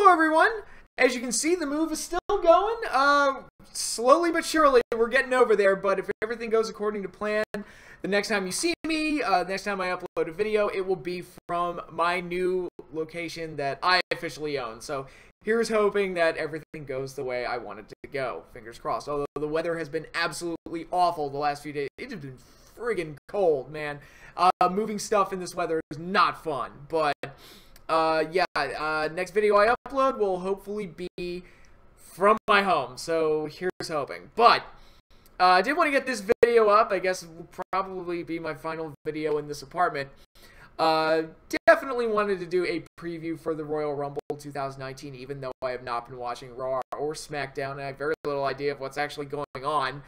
Hello everyone! As you can see, the move is still going. Slowly but surely, we're getting over there, but if everything goes according to plan, the next time you see me, next time I upload a video, it will be from my new location that I officially own. So here's hoping that everything goes the way I want it to go. Fingers crossed. Although the weather has been absolutely awful the last few days. It has been friggin' cold, man. Moving stuff in this weather is not fun, but next video I upload will hopefully be from my home, so here's hoping. But I did want to get this video up. I guess it will probably be my final video in this apartment. Definitely wanted to do a preview for the Royal Rumble 2019, even though I have not been watching Raw or SmackDown, and I have very little idea of what's actually going on.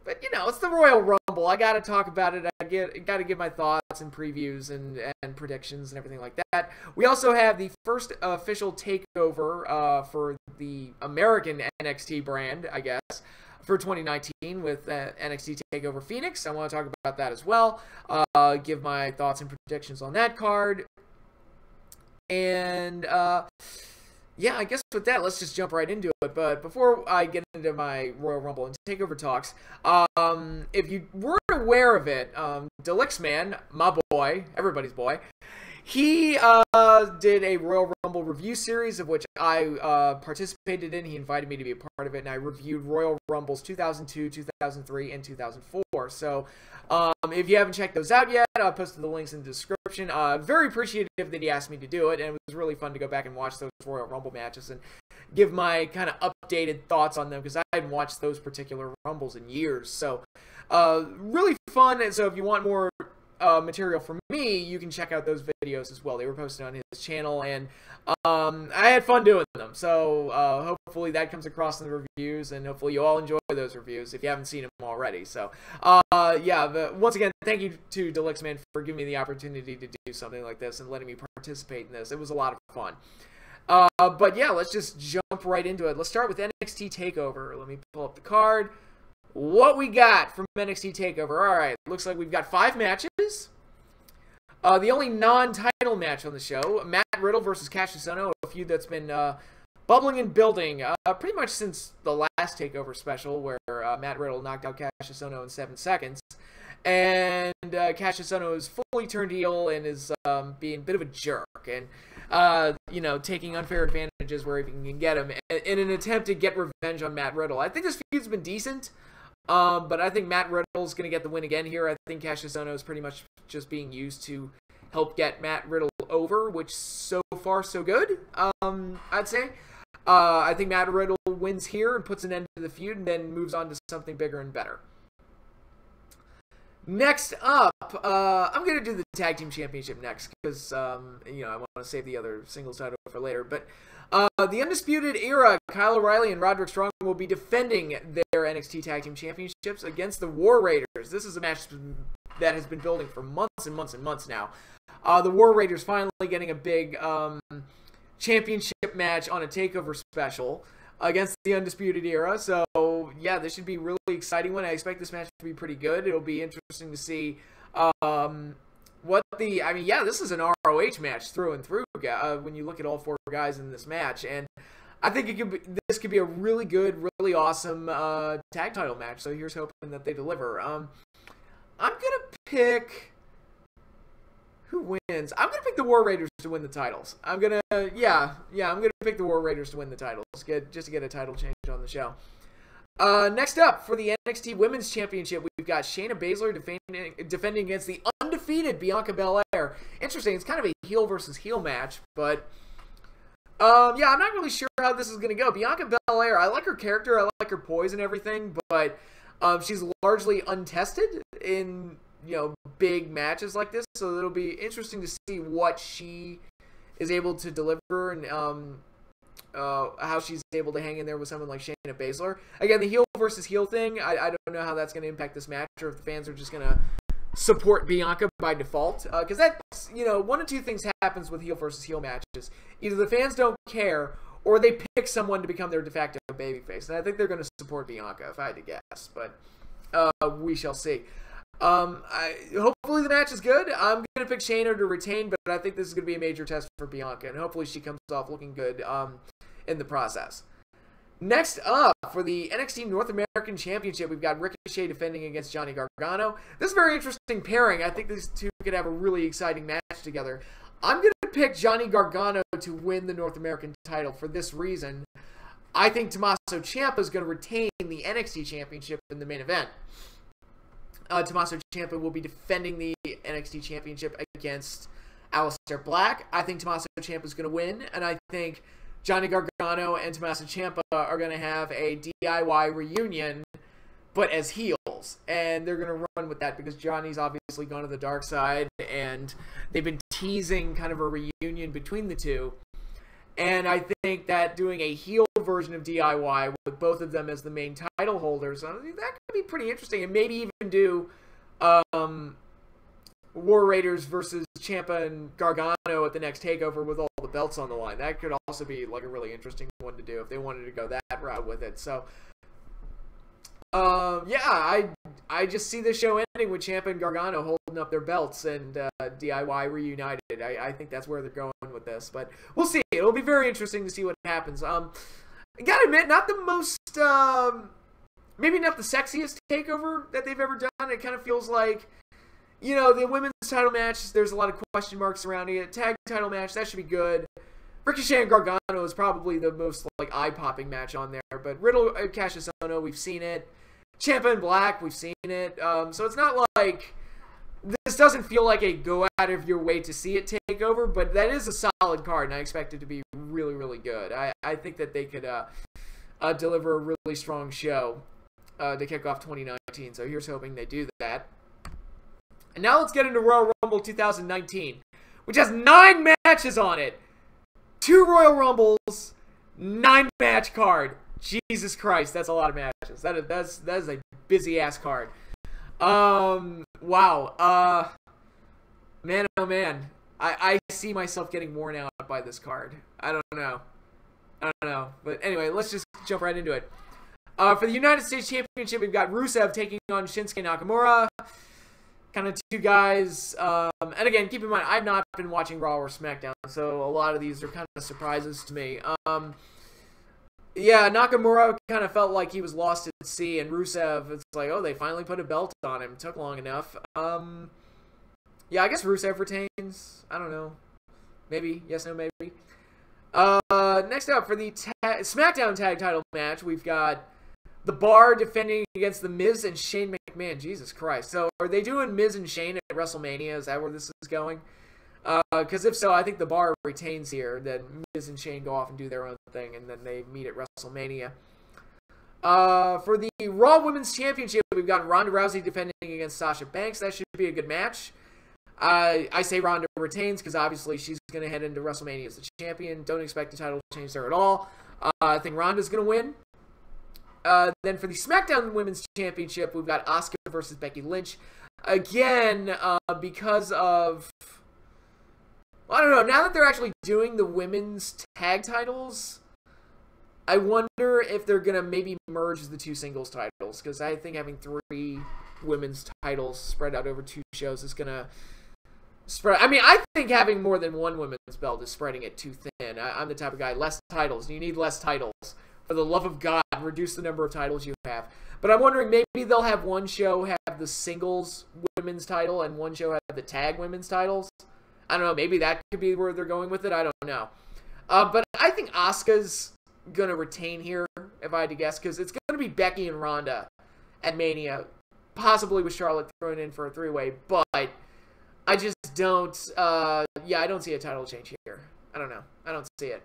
But, you know, it's the Royal Rumble. I gotta talk about it. I gotta give my thoughts and previews and predictions and everything like that. We also have the first official takeover for the American NXT brand, I guess, for 2019 with NXT TakeOver Phoenix. I want to talk about that as well. Give my thoughts and predictions on that card. And, yeah, I guess with that, let's just jump right into it. But before I get into my Royal Rumble and TakeOver talks, if you weren't aware of it, Dalyxman, my boy, everybody's boy, he did a Royal Rumble review series of which I participated in. He invited me to be a part of it, and I reviewed Royal Rumbles 2002, 2003, and 2004. So if you haven't checked those out yet, I'll post the links in the description. Very appreciative that he asked me to do it, and it was really fun to go back and watch those Royal Rumble matches and give my kind of updated thoughts on them, because I hadn't watched those particular Rumbles in years. So really fun, and so if you want more material from me, you can check out those videos as well. They were posted on his channel, and I had fun doing them. So hopefully that comes across in the reviews, and hopefully you all enjoy those reviews if you haven't seen them already. So yeah, but once again, thank you to Dalyxman for giving me the opportunity to do something like this and letting me participate in this. It was a lot of fun. But yeah, let's just jump right into it. Let's start with NXT TakeOver. Let me pull up the card. What we got from NXT TakeOver? All right, looks like we've got 5 matches. The only non-title match on the show, Matt Riddle versus Cassius, a feud that's been bubbling and building pretty much since the last TakeOver special, where Matt Riddle knocked out Cassius in 7 seconds. And Cassius is fully turned heel and is being a bit of a jerk and, you know, taking unfair advantages where he can get them in an attempt to get revenge on Matt Riddle. I think this feud's been decent. But I think Matt Riddle's going to get the win again here. I think Cassius is pretty much just being used to help get Matt Riddle over, which so far so good, I'd say. I think Matt Riddle wins here and puts an end to the feud and then moves on to something bigger and better. Next up, I'm going to do the Tag Team Championship next because, you know, I want to save the other singles title for later. But the Undisputed Era, Kyle O'Reilly and Roderick Strong will be defending their NXT Tag Team Championships against the War Raiders. This is a match that has been building for months and months and months now. The War Raiders finally getting a big championship match on a TakeOver special against the Undisputed Era. So, yeah, this should be a really exciting one. I expect this match to be pretty good. It'll be interesting to see what the... I mean, yeah, this is an ROH match through and through when you look at all 4 guys in this match. And I think this could be a really good, really awesome tag title match. So here's hoping that they deliver. I'm going to pick... Who wins? I'm going to pick the War Raiders to win the titles. I'm going to, yeah, I'm going to pick the War Raiders to win the titles, just to get a title change on the show. Next up, for the NXT Women's Championship, we've got Shayna Baszler defending against the undefeated Bianca Belair. Interesting, it's kind of a heel versus heel match, but, yeah, I'm not really sure how this is going to go. Bianca Belair, I like her character, I like her poise and everything, but she's largely untested in... you know, big matches like this, so it'll be interesting to see what she is able to deliver and how she's able to hang in there with someone like Shayna Baszler. Again, the heel versus heel thing, I don't know how that's going to impact this match, or if the fans are just going to support Bianca by default, because that's, you know, one of 2 things happens with heel versus heel matches. Either the fans don't care, or they pick someone to become their de facto babyface, and I think they're going to support Bianca, if I had to guess, but we shall see. Hopefully the match is good. I'm going to pick Shayna to retain, but I think this is going to be a major test for Bianca, and hopefully she comes off looking good in the process. Next up, for the NXT North American Championship, we've got Ricochet defending against Johnny Gargano. This is a very interesting pairing. I think these two could have a really exciting match together. I'm going to pick Johnny Gargano to win the North American title for this reason. I think Tommaso Ciampa is going to retain the NXT Championship in the main event. Tommaso Ciampa will be defending the NXT Championship against Aleister Black. I think Tommaso Ciampa is going to win, and I think Johnny Gargano and Tommaso Ciampa are going to have a DIY reunion, but as heels. And they're going to run with that because Johnny's obviously gone to the dark side, and they've been teasing kind of a reunion between the two. And I think that doing a heel version of DIY with both of them as the main title holders, I think that could be pretty interesting. And maybe even do War Raiders versus Ciampa and Gargano at the next TakeOver with all the belts on the line. That could also be like a really interesting one to do if they wanted to go that route with it. So, yeah, I just see this show ending with Ciampa and Gargano holding up their belts and DIY reunited. I think that's where they're going with this, but we'll see. It'll be very interesting to see what happens. I gotta admit, not the most, maybe not the sexiest TakeOver that they've ever done. It kind of feels like, you know, the women's title match, there's a lot of question marks surrounding it. Tag title match, that should be good. Ricochet and Gargano is probably the most like eye-popping match on there, but Riddle, Cassius, we've seen it. Ciampa and Black, we've seen it. So it's not like this doesn't feel like a go out of your way to see it TakeOver, but that is a solid card, and I expect it to be really, really good. I think that they could deliver a really strong show to kick off 2019. So here's hoping they do that. And now let's get into Royal Rumble 2019, which has 9 matches on it. 2 Royal Rumbles, 9-match card. Jesus Christ, that's a lot of matches. That is a busy-ass card. Wow. Man, oh man. I see myself getting worn out by this card. I don't know. But anyway, let's just jump right into it. For the United States Championship, we've got Rusev taking on Shinsuke Nakamura. Kind of two guys. And again, keep in mind, I've not been watching Raw or SmackDown, so a lot of these are kind of surprises to me. Yeah, Nakamura kind of felt like he was lost at sea, and Rusev, it's like, oh, they finally put a belt on him. Took long enough. Yeah, I guess Rusev retains. I don't know. Maybe. Yes, no, maybe. Next up, for the SmackDown Tag Title match, we've got The Bar defending against The Miz and Shane McMahon. Jesus Christ. So, are they doing Miz and Shane at WrestleMania? Is that where this is going? Because if so, I think The Bar retains here. Then Miz and Shane go off and do their own thing, and then they meet at WrestleMania. For the Raw Women's Championship, we've got Ronda Rousey defending against Sasha Banks. That should be a good match. I say Ronda retains because obviously she's going to head into WrestleMania as the champion. Don't expect the title change there at all. I think Ronda's going to win. Then for the SmackDown Women's Championship, we've got Asuka versus Becky Lynch. Again, because of... I don't know. Now that they're actually doing the women's tag titles, I wonder if they're going to maybe merge the 2 singles titles. Because I think having 3 women's titles spread out over 2 shows is going to spread. I mean, I think having more than 1 women's belt is spreading it too thin. I'm the type of guy, less titles. You need less titles. For the love of God, reduce the number of titles you have. But I'm wondering, maybe they'll have one show have the singles women's title and one show have the tag women's titles. I don't know, maybe that could be where they're going with it. I don't know. But I think Asuka's going to retain here, if I had to guess, because it's going to be Becky and Ronda at Mania, possibly with Charlotte thrown in for a 3-way, but I just don't, yeah, I don't see a title change here. I don't know. I don't see it.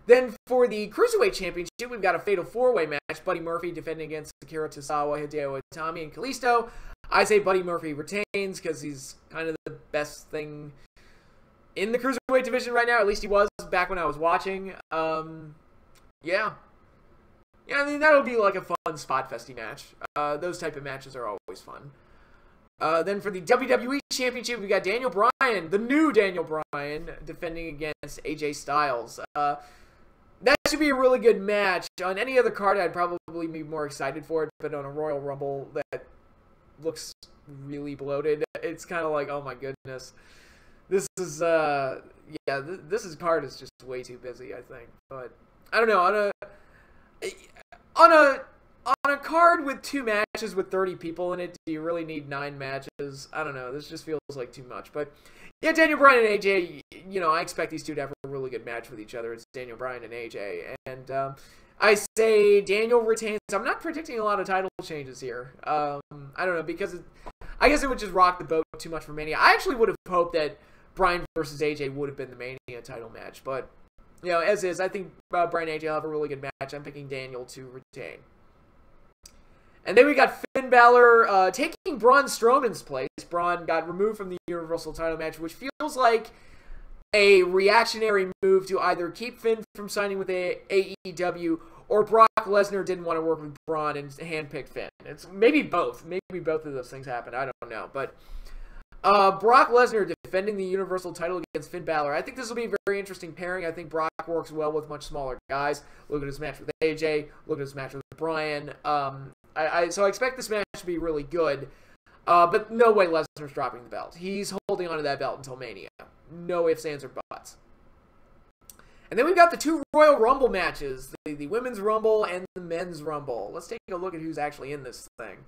Then for the Cruiserweight Championship, we've got a Fatal 4-Way match. Buddy Murphy defending against Akira Tozawa, Hideo Itami, and Kalisto. I say Buddy Murphy retains because he's kind of the best thing in the Cruiserweight division right now. At least he was back when I was watching. Yeah. Yeah, I mean, that'll be like a fun spot festy match. Those type of matches are always fun. Then for the WWE Championship, we got Daniel Bryan, the new Daniel Bryan, defending against AJ Styles. That should be a really good match. On any other card, I'd probably be more excited for it, but on a Royal Rumble, that looks really bloated. It's kind of like, oh my goodness. This is, yeah, this card is just way too busy, I think. But, I don't know, on a card with 2 matches with 30 people in it, do you really need 9 matches? I don't know, this just feels like too much. But, yeah, Daniel Bryan and AJ, you know, I expect these two to have a really good match with each other. It's Daniel Bryan and AJ. And, I say Daniel retains. I'm not predicting a lot of title changes here. I don't know, because I guess it would just rock the boat too much for Mania. I actually would have hoped that Bryan versus AJ would have been the Mania title match, but, you know, as is, I think Bryan and AJ will have a really good match. I'm picking Daniel to retain. And then we got Finn Balor taking Braun Strowman's place. Braun got removed from the Universal title match, which feels like a reactionary move to either keep Finn from signing with AEW, or Brock Lesnar didn't want to work with Braun and handpicked Finn. It's maybe both. Maybe both of those things happened. I don't know. But Brock Lesnar defending the Universal title against Finn Balor. I think this will be a very interesting pairing. I think Brock works well with much smaller guys. Look at his match with AJ. Look at his match with Bryan. So I expect this match to be really good. But no way Lesnar's dropping the belt. He's holding onto that belt until Mania. No ifs, ands, or buts. And then we've got the 2 Royal Rumble matches. The Women's Rumble and the Men's Rumble. Let's take a look at who's actually in this thing.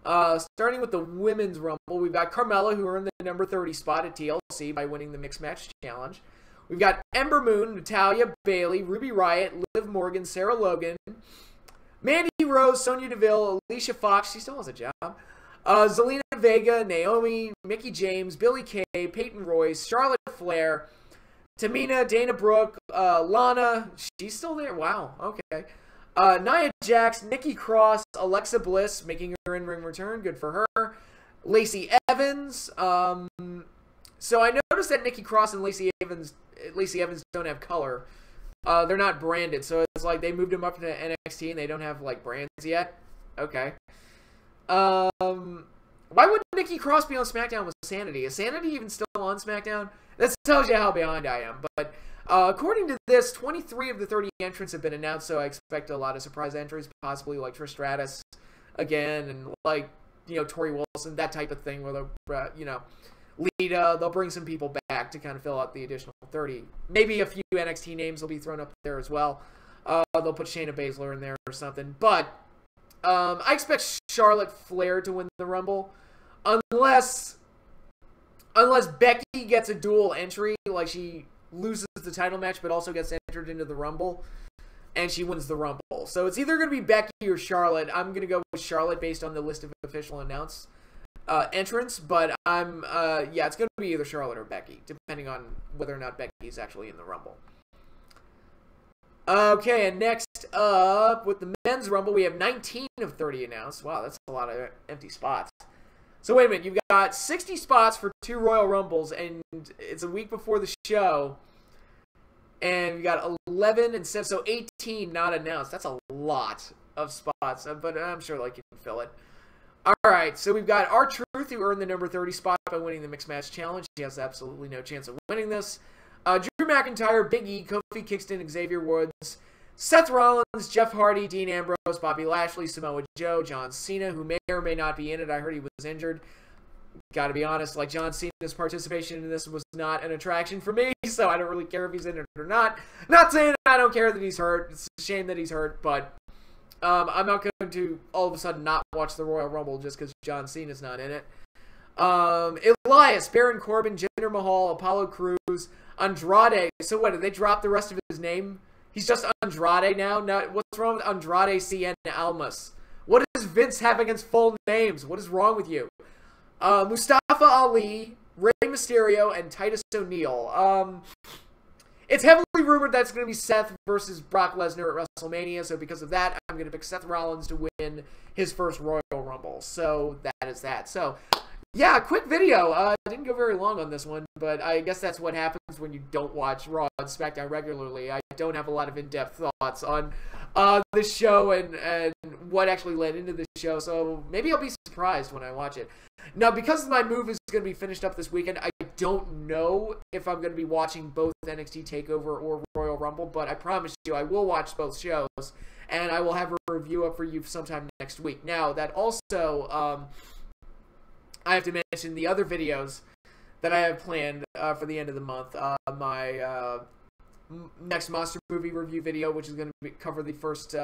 Starting with the Women's Rumble, we've got Carmella, who earned the number 30 spot at TLC by winning the Mixed Match Challenge. We've got Ember Moon, Natalya, Bayley, Ruby Riott, Liv Morgan, Sarah Logan, Mandy Rose, Sonya Deville, Alicia Fox, she still has a job, Zelina Vega, Naomi, Mickie James, Billie Kay, Peyton Royce, Charlotte Flair, Tamina, Dana Brooke, Lana, she's still there, wow, okay. Nia Jax, Nikki Cross, Alexa Bliss, making her in-ring return, good for her. Lacey Evans, so I noticed that Nikki Cross and Lacey Evans don't have color. They're not branded, so it's like they moved them up to NXT and they don't have, like, brands yet. Okay. Why would Nikki Cross be on SmackDown with Sanity? Is Sanity even still on SmackDown? That tells you how behind I am. But according to this, 23 of the 30 entrants have been announced, so I expect a lot of surprise entries, possibly like Trish Stratus again, and like, you know, Tori Wilson, that type of thing, where they'll, you know, Lita, they'll bring some people back to kind of fill out the additional 30. Maybe a few NXT names will be thrown up there as well. They'll put Shayna Baszler in there or something. But I expect Charlotte Flair to win the Rumble, unless Becky gets a dual entry, like she loses the title match but also gets entered into the Rumble, and she wins the Rumble. So it's either going to be Becky or Charlotte. I'm going to go with Charlotte based on the list of official announced entrants, but yeah, it's going to be either Charlotte or Becky, depending on whether or not Becky's actually in the Rumble. Okay, and next up, with the Men's Rumble, we have 19 of 30 announced. Wow, that's a lot of empty spots. So wait a minute, you've got 60 spots for 2 Royal Rumbles, and it's a week before the show, and you got 11 and 7, so 18 not announced. That's a lot of spots, but I'm sure like you can fill it. Alright, so we've got R-Truth, who earned the number 30 spot by winning the Mixed Match Challenge. He has absolutely no chance of winning this. Drew McIntyre, Big E, Kofi Kingston, Xavier Woods, Seth Rollins, Jeff Hardy, Dean Ambrose, Bobby Lashley, Samoa Joe, John Cena, who may or may not be in it. I heard he was injured. Gotta be honest, like, John Cena's participation in this was not an attraction for me, so I don't really care if he's in it or not. Not saying I don't care that he's hurt. It's a shame that he's hurt, but I'm not going to all of a sudden not watch the Royal Rumble just because John Cena's not in it. Elias, Baron Corbin, Jinder Mahal, Apollo Crews, Andrade. So what, did they drop the rest of his name? He's just Andrade now? What's wrong with Andrade Cien Almas? What does Vince have against full names? What is wrong with you? Mustafa Ali, Rey Mysterio, and Titus O'Neil. It's heavily rumored that it's going to be Seth versus Brock Lesnar at WrestleMania, so because of that, I'm going to pick Seth Rollins to win his first Royal Rumble. So that is that. So, yeah, quick video. I didn't go very long on this one, but I guess that's what happens when you don't watch Raw and SmackDown regularly. I don't have a lot of in-depth thoughts on this show and what actually led into this show, so maybe I'll be surprised when I watch it. Now, because my move is going to be finished up this weekend, I don't know if I'm going to be watching both NXT TakeOver or Royal Rumble, but I promise you I will watch both shows, and I will have a review up for you sometime next week. Now, that also I have to mention the other videos that I have planned for the end of the month. My next monster movie review video, which is going to cover the first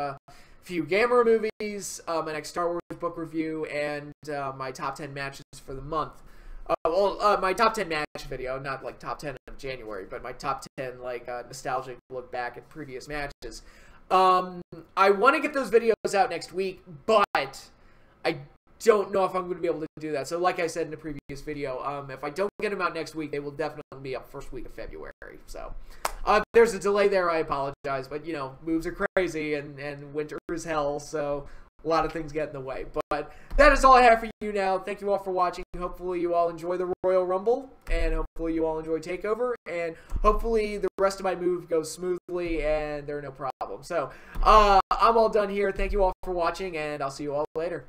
few Gamera movies, my next Star Wars book review, and my top 10 matches for the month. My top 10 match video, not like top 10 of January, but my top 10 like nostalgic look back at previous matches. I want to get those videos out next week, but I don't know if I'm going to be able to do that. So like I said in the previous video, if I don't get them out next week, they will definitely be up first week of February. So if there's a delay there, I apologize. But, you know, moves are crazy and winter is hell, so a lot of things get in the way. But that is all I have for you now. Thank you all for watching. Hopefully you all enjoy the Royal Rumble, and hopefully you all enjoy TakeOver, and hopefully the rest of my move goes smoothly and there are no problems. So I'm all done here. Thank you all for watching, and I'll see you all later.